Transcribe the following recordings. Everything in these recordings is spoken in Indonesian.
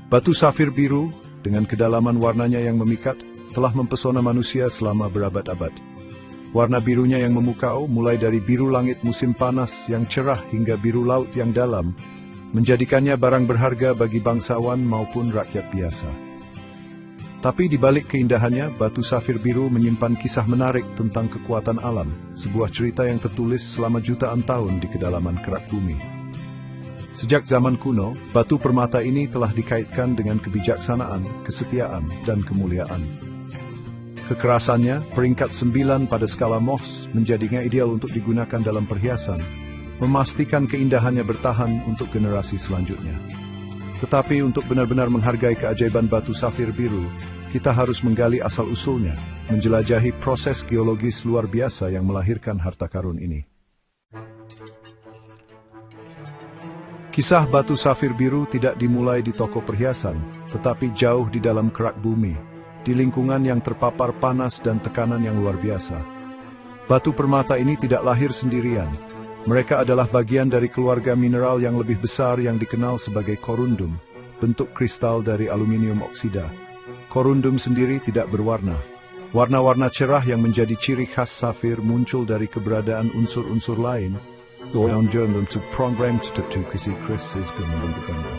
Batu safir biru, dengan kedalaman warnanya yang memikat, telah mempesona manusia selama berabad-abad. Warna birunya yang memukau, mulai dari biru langit musim panas yang cerah hingga biru laut yang dalam, menjadikannya barang berharga bagi bangsawan maupun rakyat biasa. Tapi di balik keindahannya, batu safir biru menyimpan kisah menarik tentang kekuatan alam, sebuah cerita yang tertulis selama jutaan tahun di kedalaman kerak bumi. Sejak zaman kuno, batu permata ini telah dikaitkan dengan kebijaksanaan, kesetiaan, dan kemuliaan. Kekerasannya, peringkat 9 pada skala Mohs, menjadinya ideal untuk digunakan dalam perhiasan, memastikan keindahannya bertahan untuk generasi selanjutnya. Tetapi untuk benar-benar menghargai keajaiban batu safir biru, kita harus menggali asal-usulnya, menjelajahi proses geologis luar biasa yang melahirkan harta karun ini. Kisah batu safir biru tidak dimulai di toko perhiasan, tetapi jauh di dalam kerak bumi, di lingkungan yang terpapar panas dan tekanan yang luar biasa. Batu permata ini tidak lahir sendirian. Mereka adalah bagian dari keluarga mineral yang lebih besar yang dikenal sebagai korundum, bentuk kristal dari aluminium oksida. Korundum sendiri tidak berwarna. Warna-warna cerah yang menjadi ciri khas safir muncul dari keberadaan unsur-unsur lain, untuk program tertentu membentukannya.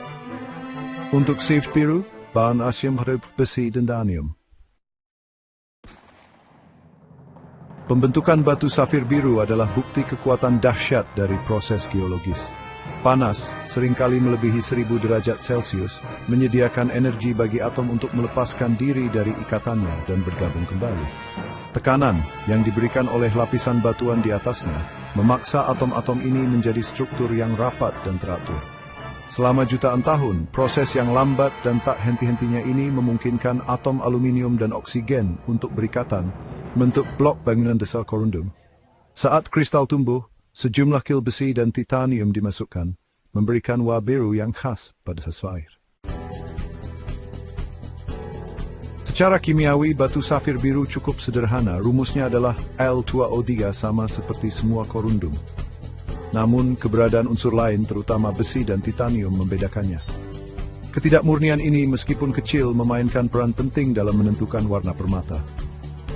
Untuk safir biru, bahan asyam huruf besi dan danium. Pembentukan batu safir biru adalah bukti kekuatan dahsyat dari proses geologis. Panas, seringkali melebihi 1000 derajat Celcius, menyediakan energi bagi atom untuk melepaskan diri dari ikatannya dan bergabung kembali. Tekanan yang diberikan oleh lapisan batuan di atasnya memaksa atom-atom ini menjadi struktur yang rapat dan teratur. Selama jutaan tahun, proses yang lambat dan tak henti-hentinya ini memungkinkan atom aluminium dan oksigen untuk berikatan, membentuk blok bangunan dasar korundum. Saat kristal tumbuh, sejumlah kil besi dan titanium dimasukkan, memberikan warna biru yang khas pada safir. Secara kimiawi, batu safir biru cukup sederhana. Rumusnya adalah Al2O3 sama seperti semua korundum. Namun, keberadaan unsur lain, terutama besi dan titanium, membedakannya. Ketidakmurnian ini, meskipun kecil, memainkan peran penting dalam menentukan warna permata.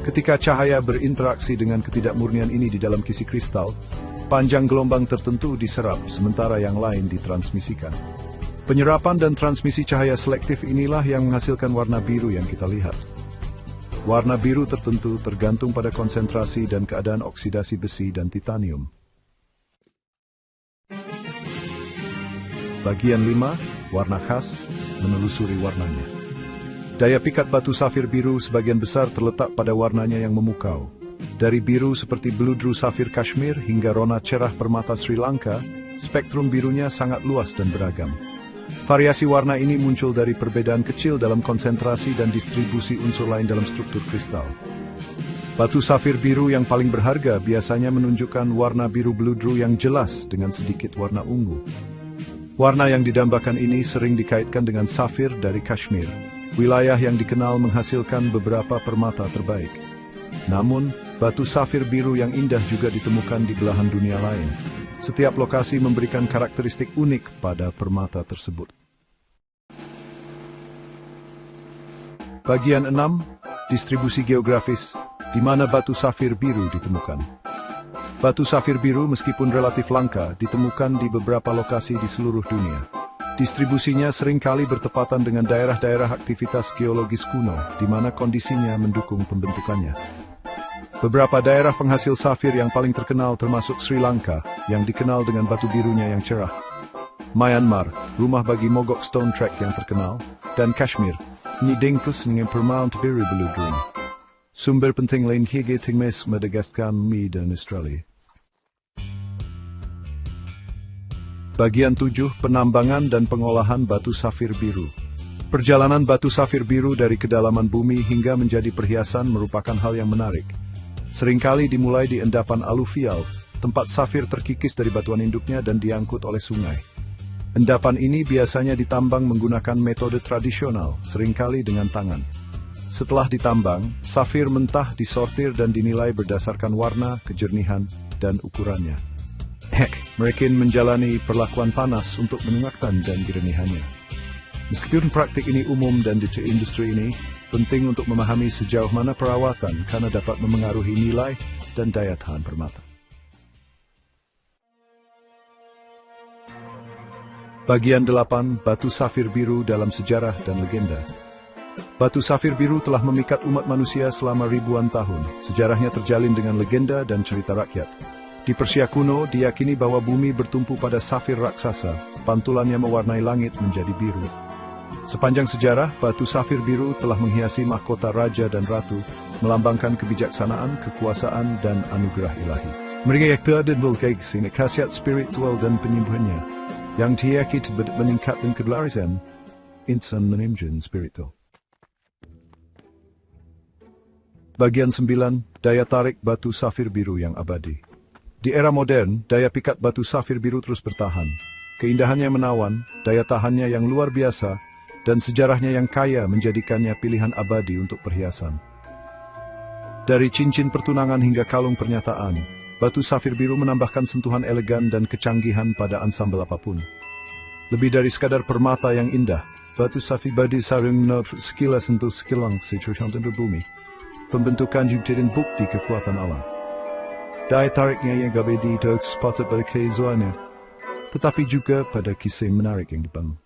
Ketika cahaya berinteraksi dengan ketidakmurnian ini di dalam kisi kristal, panjang gelombang tertentu diserap, sementara yang lain ditransmisikan. Penyerapan dan transmisi cahaya selektif inilah yang menghasilkan warna biru yang kita lihat. Warna biru tertentu tergantung pada konsentrasi dan keadaan oksidasi besi dan titanium. Bagian 5, warna khas, menelusuri warnanya. Daya pikat batu safir biru sebagian besar terletak pada warnanya yang memukau. Dari biru seperti beludru safir Kashmir hingga rona cerah permata Sri Lanka, spektrum birunya sangat luas dan beragam. Variasi warna ini muncul dari perbedaan kecil dalam konsentrasi dan distribusi unsur lain dalam struktur kristal. Batu safir biru yang paling berharga biasanya menunjukkan warna biru beludru yang jelas dengan sedikit warna ungu. Warna yang didambakan ini sering dikaitkan dengan safir dari Kashmir, wilayah yang dikenal menghasilkan beberapa permata terbaik. Namun, batu safir biru yang indah juga ditemukan di belahan dunia lain. Setiap lokasi memberikan karakteristik unik pada permata tersebut. Bagian 6, distribusi geografis, di mana batu safir biru ditemukan. Batu safir biru meskipun relatif langka, ditemukan di beberapa lokasi di seluruh dunia. Distribusinya seringkali bertepatan dengan daerah-daerah aktivitas geologis kuno, di mana kondisinya mendukung pembentukannya. Beberapa daerah penghasil safir yang paling terkenal termasuk Sri Lanka, yang dikenal dengan batu birunya yang cerah. Myanmar, rumah bagi Mogok Stone Trek yang terkenal, dan Kashmir, nyidingkus dengan permount biru beludru. Sumber penting lain hingga tingmes Madagascar, dan Australia. Bagian 7, penambangan dan pengolahan batu safir biru. Perjalanan batu safir biru dari kedalaman bumi hingga menjadi perhiasan merupakan hal yang menarik. Seringkali dimulai di endapan aluvial, tempat safir terkikis dari batuan induknya dan diangkut oleh sungai. Endapan ini biasanya ditambang menggunakan metode tradisional, seringkali dengan tangan. Setelah ditambang, safir mentah disortir dan dinilai berdasarkan warna, kejernihan, dan ukurannya. Mereka menjalani perlakuan panas untuk menguatkan dan jernihannya. Meskipun praktik ini umum dan di industri ini, penting untuk memahami sejauh mana perawatan karena dapat memengaruhi nilai dan daya tahan permata. Bagian 8. Batu safir biru dalam sejarah dan legenda. Batu safir biru telah memikat umat manusia selama ribuan tahun. Sejarahnya terjalin dengan legenda dan cerita rakyat. Di Persia kuno, diyakini bahwa bumi bertumpu pada safir raksasa, pantulannya mewarnai langit menjadi biru. Sepanjang sejarah, batu safir biru telah menghiasi mahkota raja dan ratu, melambangkan kebijaksanaan, kekuasaan, dan anugerah ilahi. Mereka dan berkaitan khasiat spiritual dan penyembuhannya, yang diyakini meningkatkan kedalaman insan menemjen spiritual. Bagian 9. Daya tarik batu safir biru yang abadi. Di era modern, daya pikat batu safir biru terus bertahan. Keindahannya menawan, daya tahannya yang luar biasa, dan sejarahnya yang kaya menjadikannya pilihan abadi untuk perhiasan. Dari cincin pertunangan hingga kalung pernyataan, batu safir biru menambahkan sentuhan elegan dan kecanggihan pada ansambel apapun. Lebih dari sekadar permata yang indah, batu safir badi sarung sekilas untuk sekilang securitan bumi. Pembentukan juga dan bukti kekuatan alam. Daya tariknya yang abadi tersepat pada keizwaannya, tetapi juga pada kisah menarik yang dibangun.